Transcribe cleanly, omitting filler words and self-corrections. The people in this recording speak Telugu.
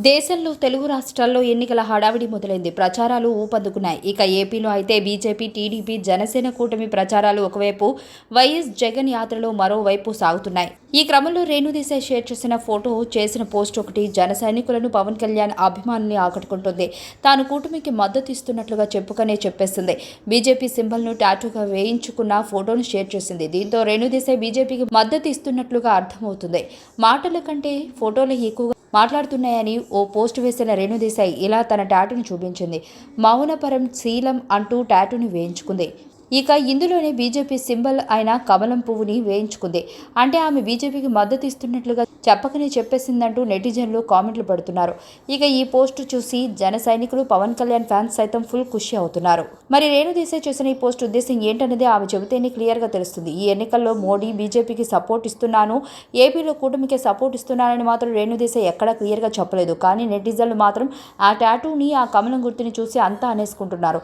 దేశంలో తెలుగు రాష్ట్రాల్లో ఎన్నికల హడావిడి మొదలైంది. ప్రచారాలు ఊపందుకున్నాయి. ఇక ఏపీలో అయితే బీజేపీ, టీడీపీ, జనసేన కూటమి ప్రచారాలు ఒకవైపు, వైఎస్ జగన్ యాత్రలో మరోవైపు సాగుతున్నాయి. ఈ క్రమంలో రేణుదేశాయ్ షేర్ చేసిన పోస్ట్ ఒకటి జన సైనికులను, పవన్ కళ్యాణ్ అభిమానుల్ని ఆకట్టుకుంటుంది. తాను కూటమికి మద్దతు ఇస్తున్నట్లుగా చెప్పేసింది. బీజేపీ సింబల్ను టాటూగా వేయించుకున్న ఫోటోను షేర్ చేసింది. దీంతో రేణుదేశాయ్ బీజేపీకి మద్దతు ఇస్తున్నట్లుగా అర్థమవుతుంది. మాటల కంటే ఫోటోలు ఎక్కువగా మాట్లాడుతున్నాయని ఓ పోస్టు వేసిన రేణుదేశాయ్ ఇలా తన టాటూను చూపించింది. మౌనపరం శీలం అంటూ టాటూని వేయించుకుంది. ఇక ఇందులోనే బీజేపీ సింబల్ అయిన కమలం పువ్వుని వేయించుకుంది. అంటే ఆమె బీజేపీకి మద్దతు ఇస్తున్నట్లుగా చెప్పకనే చెప్పేసిందంటూ నెటిజన్లు కామెంట్లు పెడుతున్నారు. ఇక ఈ పోస్టు చూసి జన సైనికులు, పవన్ కళ్యాణ్ ఫ్యాన్స్ సైతం ఫుల్ ఖుషి అవుతున్నారు. మరి రేణుదేశాయ్ చేసిన ఈ పోస్ట్ ఉద్దేశం ఏంటనేది ఆమె చెబితేనే క్లియర్గా తెలుస్తుంది. ఈ ఎన్నికల్లో మోడీ, బీజేపీకి సపోర్ట్ ఇస్తున్నాను, ఏపీలో కూటమికి సపోర్ట్ ఇస్తున్నానని మాత్రం రేణుదేశాయ్ ఎక్కడా క్లియర్గా చెప్పలేదు. కానీ నెటిజన్లు మాత్రం ఆ టాటూని, ఆ కమలం గుర్తుని చూసి అంతా అనేసుకుంటున్నారు.